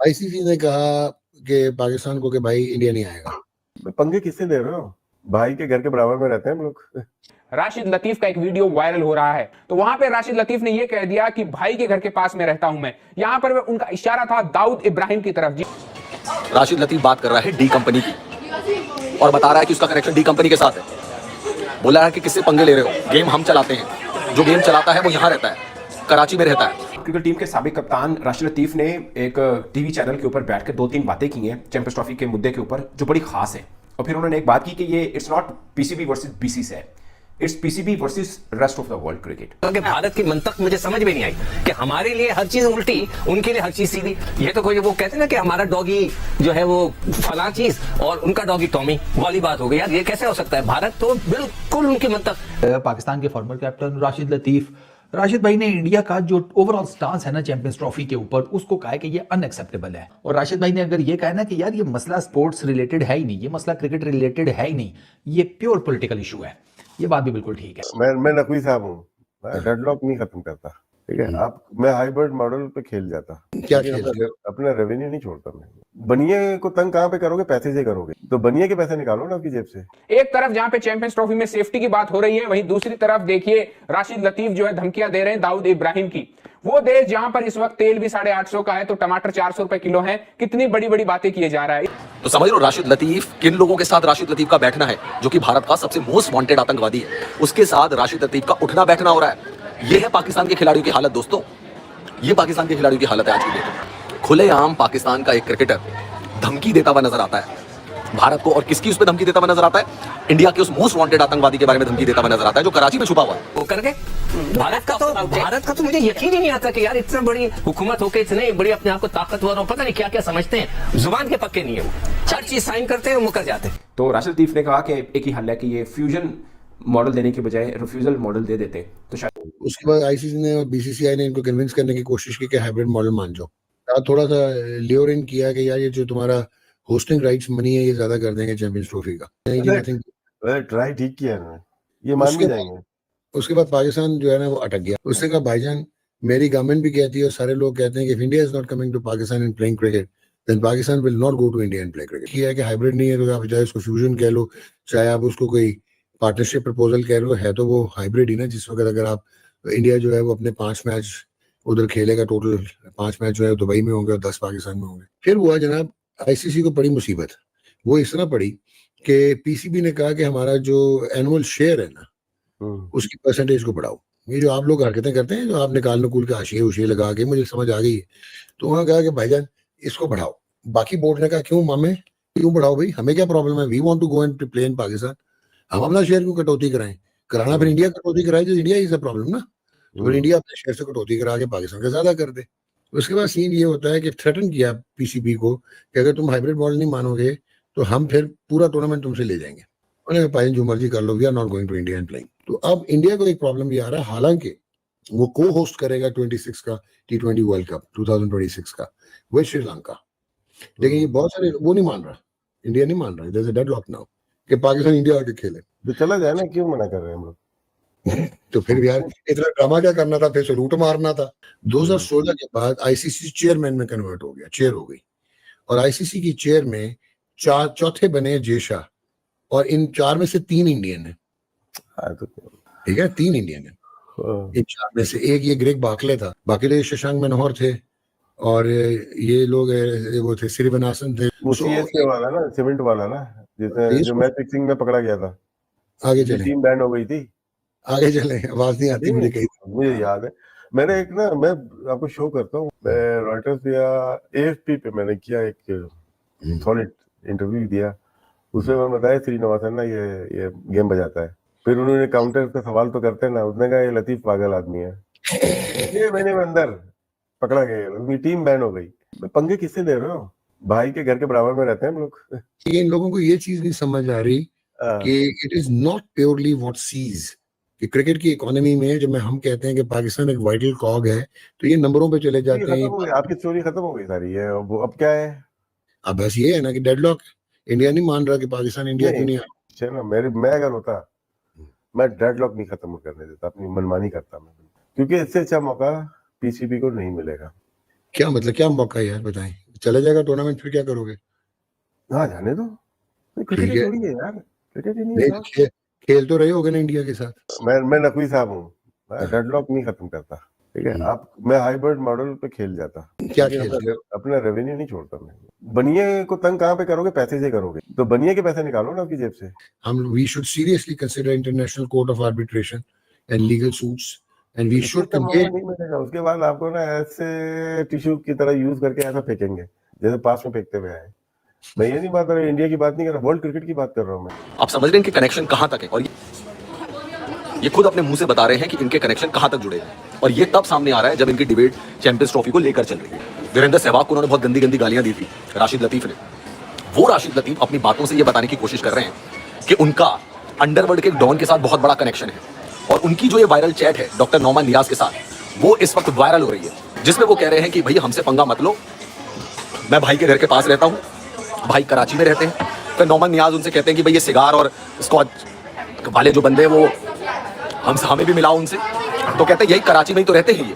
ICC ने कहा कि पाकिस्तान को कि भाई इंडिया नहीं आएगा। पंगे किससे दे रहे हो? भाई के घर के बराबर में रहते हैं हम लोग। राशिद लतीफ का एक वीडियो वायरल हो रहा है, तो वहां पे राशिद लतीफ ने यह कह दिया कि भाई के घर के पास में रहता हूं मैं। यहां पर उनका इशारा था दाऊद इब्राहिम की तरफ। जी, राशिद लतीफ बात कर रहा है डी कंपनी की और बता रहा है कि उसका कनेक्शन डी कंपनी के साथ है। बोला है कि किससे पंगे ले रहे हो, गेम हम चलाते हैं, जो गेम चलाता है वो यहाँ रहता है, कराची में रहता है। क्रिकेट टीम के साबिक कप्तान राशिद लतीफ ने एक टीवी चैनल के ऊपर बैठकर 2-3 बातें की हैं चैंपियंस ट्रॉफी के मुद्दे के ऊपर, जो बड़ी खास है। और फिर उन्होंने एक बात की कि ये it's not PCB versus BCC है, it's PCB versus rest of the world cricket. Bharat की मंतक मुझे समझ में नहीं आई कि हमारे लिए हर चीज उल्टी, उनके लिए हर चीज सीधी। ये तो कोई वो कहते हैं ना कि हमारा डॉगी जो है वो फला चीज और उनका डॉगी टॉमी, वाली बात हो गई। यार ये कैसे हो सकता है? भारत तो बिल्कुल उनकी मंतक। पाकिस्तान के फॉर्मर कैप्टन राशिद लतीफ, राशिद भाई ने इंडिया का जो ओवरऑल स्टांस है ना चैंपियंस ट्रॉफी के ऊपर, उसको कहा है कि ये अनएक्सेप्टेबल है। और राशिद भाई ने अगर ये कहा ना कि यार ये मसला स्पोर्ट्स रिलेटेड है ही नहीं, ये मसला क्रिकेट रिलेटेड है ही नहीं, ये प्योर पॉलिटिकल इशू है, ये बात भी बिल्कुल ठीक है। मैं नकवी साहब हूँ, मैं डेडलॉक नहीं खत्म करता, ठीक है। आप मैं हाइब्रिड मॉडल पे खेल जाता, क्या खेल? अपना रेवेन्यू नहीं छोड़ता मैं। बनिए को तंग कहाँ पे करोगे? पैसे से करोगे, तो बनिए के पैसे निकालो ना आपकी जेब से। एक तरफ जहां पे चैंपियंस ट्रॉफी में सेफ्टी की बात हो रही है, वहीं दूसरी तरफ देखिए राशिद लतीफ जो है धमकियां दे रहे हैं दाऊद इब्राहिम की। वो देश जहां पर इस वक्त तेल भी 850 का है तो टमाटर 400 रुपए किलो है। कितनी बड़ी बड़ी बातें किए जा रहा है। तो समझ लो राशिद लतीफ किन लोगों के साथ राशिद लतीफ का बैठना है, जो कि भारत का सबसे मोस्ट वांटेड आतंकवादी है, उसके साथ राशिद लतीफ का उठना बैठना हो रहा है। यह है पाकिस्तान के खिलाड़ियों की हालत दोस्तों, ये पाकिस्तान के खिलाड़ियों की हालत है आज की डेट। खुलेआम पाकिस्तान का एक क्रिकेटर धमकी देता हुआ नजर आता है भारत को, और किसकी उस पर धमकी देता हुआ नजर आता है? इंडिया के उस मोस्ट वांटेड आतंकवादी के बारे में धमकी देता हुआ नजर आता है, जो कराची में छुपा हुआ है। वो करके भारत का तो मुझे यकीन ही नहीं आता कि यार इतना बड़ी हुकूमत होकर इतने बड़ी अपने आप को ताकतवर और पता नहीं क्या क्या समझते हैं, जुबान के पक्के नहीं है, वो हर चीज साइन करते हैं और मुकर जाते हैं। तो राशिद लतीफ ने कहा कि एक ही हल है कि ये फ्यूजन मॉडल देने के बजाय रिफ्यूजल मॉडल दे देते तो शायद। उसके बाद आईसीसी ने और बीसीसीआई ने इनको कन्विंस करने की कोशिश की कि हाइब्रिड मॉडल मान जाओ। थोड़ा सा लियोर इन किया कि यार ये जो तुम्हारा होस्टिंग राइट्स मनी है ये ज्यादा कर देंगे चैंपियंस ट्रॉफी का। ट्राई ठीक किया है, ये मान भी जाएंगे। उसके बाद पाकिस्तान जो है ना वो अटक गया। उसने कहा भाईजान मेरी गवर्नमेंट भी कहती है और सारे लोग कहते हैं कि if India is not coming to Pakistan and playing cricket then Pakistan will not go to India and play cricket. किया है कि हाइब्रिड नहीं है तो आप चाहे उसको फ्यूजन कह लो, चाहे आप उसको कोई पार्टनरशिप प्रपोजल कह लो, है तो वो हाइब्रिड ही ना। जिस वक्त अगर आप इंडिया जो है वो अपने 5 मैच उधर खेलेगा, टोटल 5 मैच जो है दुबई में होंगे और 10 पाकिस्तान में होंगे। फिर हुआ जनाब आईसीसी को बड़ी मुसीबत, वो इस तरह पड़ी कि पीसीबी ने कहा कि हमारा जो एनुअल शेयर है ना उसकी परसेंटेज को बढ़ाओ। ये जो आप लोग हरकतें करते हैं, जो आप निकाल नकूल के हाशिए उशिए लगा के, मुझे समझ आ गई है। तो उन्होंने कहा कि भाईजान इसको बढ़ाओ। बाकी बोर्ड ने कहा क्यों मामे, क्यों बढ़ाओ भाई, हमें क्या प्रॉब्लम है, we want to go and play in Pakistan. हम अपना शेयर क्यों कटौती कराएं? कराना फिर इंडिया कटौती कराए तो इंडिया इज द प्रॉब्लम ना। तो फिर इंडिया अपने शेयर से कटौती करा के पाकिस्तान का ज्यादा कर दे। उसके बाद सीन ये होता है कि थ्रेटन किया पीसीबी को कि अगर तुम हाइब्रिड मॉडल नहीं मानोगे तो हम फिर पूरा टूर्नामेंट तुमसे ले जाएंगे। उन्होंने कहा जो मर्जी कर लो, we are not going to India and playing. तो अब इंडिया को एक प्रॉब्लम भी आ रहा है, हालांकि वो को होस्ट करेगा 26 का T20 वर्ल्ड कप 2026 का विद श्रीलंका, लेकिन ये बहुत सारे वो नहीं मान रहा, इंडिया नहीं मान रहा, there is a deadlock now कि पाकिस्तान इंडिया आके खेले। तो चला जाए ना, क्यों मना कर रहे हैं हम लोग? तो फिर यार इतना ड्रामा क्या करना था, फिर से रूट मारना था। 2016 के बाद आईसीसी चेयरमैन में कन्वर्ट हो गया, चेयर हो गई, और आईसीसी की चेयर में चौथे बने जय शाह, और इन 4 में से 3 इंडियन है। ठीक है, 3 इंडियन है इन 4 में से। एक ये ग्रेग बाकले था, बाकी तो शशांक मनोहर थे, और ये लोग वो थे श्रीवनासन थे। सीएसके वाला ना, सीमेंट वाला ना, जिसने जो मैच फिक्सिंग में पकड़ा गया था। आगे चले, टीम बैंड हो गई थी। आगे चले, आवाज नहीं आती मुझे कहीं। मुझे याद है, मैंने एक ना, मैं आपको शो करता हूँ, मैं रॉयटर्स या एएफपी पे मैंने किया एक सॉलिड इंटरव्यू दिया। उसमें मैं बताया श्रीनिवासन ना ये गेम बजाता है। फिर उन्होंने काउंटर पे सवाल तो करते ना, उसने कहा ये लतीफ पागल आदमी है। 6 महीने में अंदर पकड़ा गया, उनकी टीम बैन हो गई। पंगे किससे दे रहे हो? भाई के घर के बराबर में रहते हैं हम लोग। इन लोगों को ये चीज नहीं समझ आ रही कि it is not purely what sees. कि क्रिकेट की इकोनॉमी में जब हम कहते हैं कि पाकिस्तान एक वाइटल कॉग है, तो ये नंबरों पे चले जाते हैं। आपकी स्टोरी खत्म हो गई सारी है, वो अब क्या है? अब बस ये है ना कि डेडलॉक, इंडिया नहीं मान रहा कि पाकिस्तान इंडिया क्यों नहीं है ना। मैं अगर होता, मैं डेडलॉक नहीं खत्म करने देता, अपनी मनमानी करता मैं, क्योंकि इससे अच्छा मौका पीसीबी को नहीं मिलेगा। क्या मतलब, क्या मौका यार बताएं? चला जाएगा टूर्नामेंट फिर क्या करोगे? हाँ जाने दो, क्रिकेट ठीक है। थोड़ी है यार, क्रिकेट ही नहीं है नहीं साहब। खेल तो रहे होगे ना इंडिया के साथ। मैं नकवी साहब हूँ, मैं हाँ। डेडलॉक नहीं खत्म करता, ठीक है। आप मैं हाइब्रिड मॉडल पे खेल जाता, क्या लेकिन खेलते अपना रेवेन्यू नहीं छोड़ता मैं। बनिए को तंग कहाँ पे करोगे? पैसे से करोगे, तो बनिए के पैसे निकालो ना आपकी जेब से। हम we should seriously consider international court of arbitration and legal suits and we should इसका मौका नहीं मिलेगा, उसके बाद आपको ना ऐसे टिश्यू की तरह यूज करके ऐसा फेंकेंगे जैसे पास में फेंकते हुए आए। मैं ये नहीं बात कर रहा, इंडिया की बात नहीं कर रहा, वर्ल्ड क्रिकेट की बात कर रहा हूँ मैं। आप समझ रहे हैं इनके कनेक्शन कहां तक है, और ये खुद अपने मुंह से बता रहे हैं कि इनके कनेक्शन कहां तक जुड़े हैं। और ये तब सामने आ रहा है जब इनकी डिबेट चैंपियंस ट्रॉफी को लेकर चल रही है। वीरेंद्र सहवाग को उन्होंने बहुत गंदी गंदी गालियां दी थी राशिद लतीफ ने। वो राशिद लतीफ अपनी बातों से ये बताने की कोशिश कर रहे हैं कि उनका अंडरवर्ल्ड के डॉन के साथ बहुत बड़ा कनेक्शन है। और उनकी जो ये वायरल चैट है डॉक्टर नौमान नियाज के साथ, वो इस वक्त वायरल हो रही है, जिसमें वो कह रहे हैं कि भैया हमसे पंगा मत लो, मैं भाई के घर के पास रहता हूँ, भाई कराची में रहते हैं। फिर नौमान नियाज उनसे कहते हैं कि भाई ये सिगार और स्कॉच वाले जो बंदे हैं वो हमें भी मिलाओ उनसे। तो कहते हैं यही कराची में ही तो रहते हैं ये।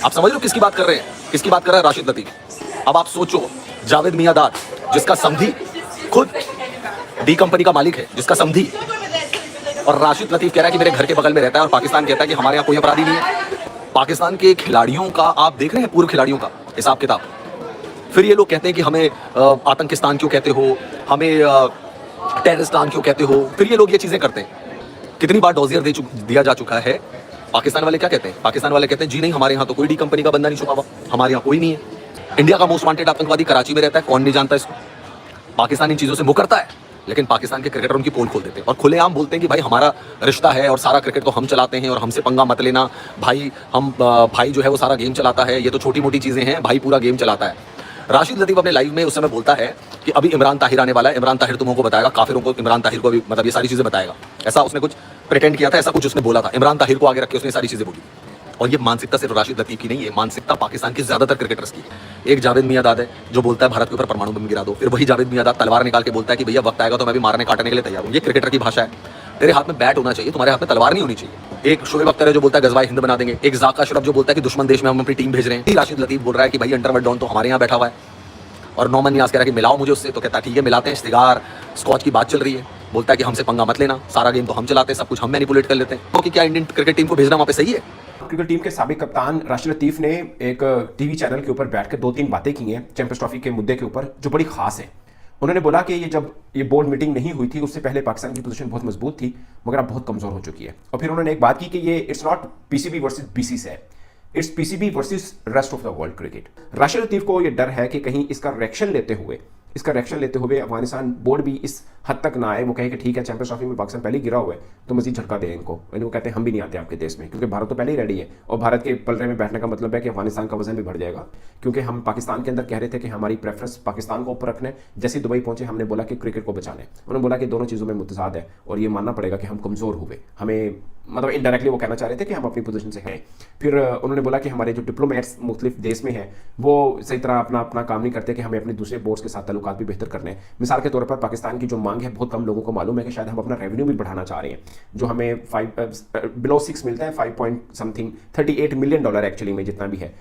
आप समझ लो किसकी बात कर रहे हैं? किसकी बात कर रहा है? राशिद लतीफ। अब आप सोचो, जावेद मियादाद जिसका समधी खुद डी कंपनी का मालिक है, जिसका समधी, और राशिद लतीफ कह रहा है कि मेरे घर के बगल में रहता है, और पाकिस्तान कहता है कि हमारे यहाँ कोई अपराधी नहीं है। पाकिस्तान के खिलाड़ियों का आप देख रहे हैं, पूर्व खिलाड़ियों का हिसाब किताब। फिर ये लोग कहते हैं कि हमें आतंकिस्तान क्यों कहते हो, हमें टेररिस्तान क्यों कहते हो। फिर ये लोग ये चीजें करते हैं। कितनी बार डॉजियर दिया जा चुका है। पाकिस्तान वाले क्या कहते हैं? पाकिस्तान वाले कहते हैं जी नहीं, हमारे यहाँ तो कोई डी कंपनी का बंदा नहीं छुपा हुआ, हमारे यहाँ कोई नहीं है। इंडिया का मोस्ट वांटेड आतंकवादी कराची में रहता है, कौन नहीं जानता इसको। पाकिस्तान इन चीजों से मुकरता है, लेकिन पाकिस्तान के क्रिकेटर उनकी पोल खोल देते हैं और खुलेआम बोलते हैं कि भाई हमारा रिश्ता है और सारा क्रिकेट तो हम चलाते हैं और हमसे पंगा मत लेना भाई। भाई जो है वो सारा गेम चलाता है, ये तो छोटी मोटी चीजें हैं, भाई पूरा गेम चलाता है। राशिद लतीफ अपने लाइव में उस समय बोलता है कि अभी इमरान ताहिर आने वाला है, इमरान ताहिर तुमों को बताएगा, काफिरों को इमरान ताहिर को भी, मतलब ये सारी चीजें बताएगा। ऐसा उसने कुछ प्रिटेंड किया था, ऐसा कुछ उसने बोला था। इमरान ताहिर को आगे रख के उसने सारी चीजें बोली। और ये मानसिकता सिर्फ राशिद लतीफ की नहीं है, मानसिकता पाकिस्तान के ज्यादातर क्रिकेटर्स की है। एक जावेद मियादाद है जो बोलता है भारत के ऊपर परमाणु बम गिरा दो, फिर वही जावेद मियादाद तलवार निकाल के बोलता है कि भैया वक्त आएगा तो मैं भी मारने काटने के लिए तैयार हूँ। ये क्रिकेटर की भाषा है। तेरे हाथ में बैट होना चाहिए, तुम्हारे हाथ में तलवार नहीं होनी चाहिए। एक शोएब अख्तर है जो बोलता है गजवाए हिंद बना देंगे, एक जाका अशरफ जो बोलता है कि दुश्मन देश में हम अपनी टीम भेज रहे हैं। राशिद लतीफ बोल रहा है कि भाई अंडरवर्ल्ड डॉन तो हमारे यहाँ बैठा हुआ है। और नौमान नियाज कह रहा है कि मिलाओ मुझे उससे, तो कहता है ठीक है मिलाते हैं। सिगार स्कॉच की बात चल रही है, बोलता है कि हमसे पंगा मत लेना, सारा गेम तो हम चलाते हैं, सब कुछ हम मैनिपुलेट कर लेते हैं। तो क्या इंडियन क्रिकेट टीम को भेजना वहाँ पे सही है? क्रिकेट टीम के साबिक कप्तान राशिद लतीफ ने एक टीवी चैनल के ऊपर बैठकर 2-3 बातें की हैं चैंपियंस ट्रॉफी के मुद्दे के ऊपर, जो बड़ी खास है। उन्होंने बोला कि ये जब ये बोर्ड मीटिंग नहीं हुई थी उससे पहले पाकिस्तान की पोजीशन बहुत मजबूत थी, मगर अब बहुत कमजोर हो चुकी है। और फिर उन्होंने एक बात की कि ये it's not PCB versus BCC है, it's PCB versus rest of the world cricket. Rashid Latif को ये डर है कि कहीं इसका रिएक्शन लेते हुए अफगानिस्तान बोर्ड भी इस हद तक ना आए, वो कहे कि ठीक है चैंपियंस ट्रॉफी में पाकिस्तान पहले ही गिरा हुआ है तो मजीद झटका दें इनको। वो कहते हैं हम भी नहीं आते आपके देश में, क्योंकि भारत तो पहले ही रेडी है। और भारत के पलड़े में बैठने का मतलब है कि अफगानिस्तान का वजन भी बढ़ जाएगा, क्योंकि हम पाकिस्तान के अंदर कह रहे थे कि हमारी प्रेफरेंस पाकिस्तान को ऊपर रखने। जैसे दुबई पहुंचे हमने बोला कि क्रिकेट को बचाने, उन्होंने बोला कि दोनों चीज़ों में मुतजाद है और ये मानना पड़ेगा कि हम कमज़ोर हुए। हमें मतलब इनडायरेक्टली वो कहना चाह रहे थे कि हम अपनी पोजीशन से हैं। फिर उन्होंने बोला कि हमारे जो डिप्लोमेट्स मुख्तलिफ देश में हैं वो सही तरह अपना काम नहीं करते, कि हमें अपने दूसरे बोर्ड्स के साथ ताल्लुकात भी बेहतर करने हैं। मिसाल के तौर पर पाकिस्तान की जो मांग है, बहुत कम लोगों को मालूम है कि शायद हम अपना रेवेन्यू भी बढ़ाना चाह रहे हैं। जो हमें बिलो 6 मिलता है, 5 पॉइंट समथिंग $38 मिलियन एक्चुअली में जितना भी है,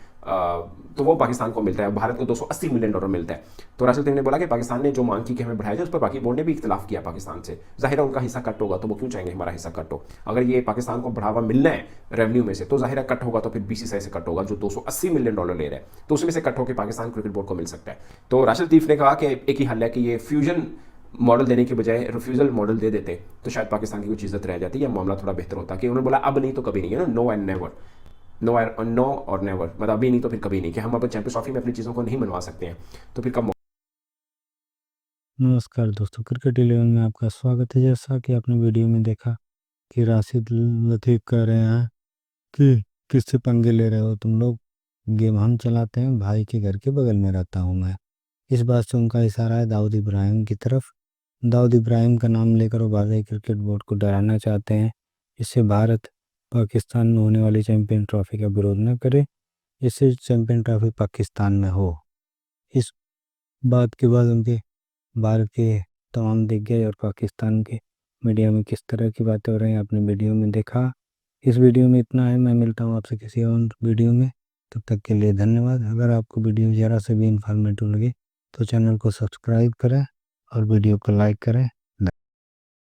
तो वो पाकिस्तान को मिलता है। भारत को $280 मिलियन मिलता है। तो राशिद लतीफ ने बोला कि पाकिस्तान ने जो मांग की कि हमें बढ़ाया जाए, उस पर बाकी बोर्ड ने भी इख्तिलाफ किया पाकिस्तान से। जाहिर है उनका हिस्सा कट होगा, तो वो क्यों चाहेंगे हमारा हिस्सा कट हो। अगर ये पाकिस्तान को बढ़ावा मिलना है रेवेन्यू में से, तो जाहिर है कट होगा तो फिर बीसीसीआई से कट होगा जो $280 मिलियन ले रहा है, तो उसमें से कट होकर पाकिस्तान क्रिकेट बोर्ड को मिल सकता है। तो राशिद लतीफ ने कहा कि एक ही हल है कि ये फ्यूजन मॉडल देने के बजाय रिफ्यूजल मॉडल दे देते तो शायद पाकिस्तान की कुछ इज्जत रह जाती है, मामला थोड़ा बेहतर होता। कि उन्होंने बोला अब नहीं तो कभी नहीं है, नो एंड नेवर, नो और नेवर, मतलब अभी नहीं तो फिर कभी नहीं, कि हम अब चैंपियंस ट्रॉफी में अपनी चीज़ों को नहीं मनवा सकते हैं, तो फिर कब। नमस्कार दोस्तों, क्रिकेट 11 में आपका स्वागत है। जैसा कि आपने वीडियो में देखा कि राशिद लतीफ़ कह रहे हैं कि किससे पंगे ले रहे हो तुम लोग, गेम हम चलाते हैं, भाई के घर के बगल में रहता हूं मैं। इस बात से उनका इशारा है दाऊद इब्राहिम की तरफ। दाऊद इब्राहिम का नाम लेकर वो भारतीय क्रिकेट बोर्ड को डराना चाहते हैं। इससे भारत पाकिस्तान में होने वाली चैंपियन ट्रॉफी का विरोध न करे, इससे चैंपियन ट्रॉफी पाकिस्तान में हो। इस बात के बाद उनके भारत के तमाम दिग्गज और पाकिस्तान के मीडिया में किस तरह की बातें हो रही हैं आपने वीडियो में देखा। इस वीडियो में इतना है, मैं मिलता हूँ आपसे किसी और वीडियो में। तब तक के लिए धन्यवाद। अगर आपको वीडियो ज़रा से भी इंफॉर्मेटिव लगे तो चैनल को सब्सक्राइब करें और वीडियो को लाइक करें।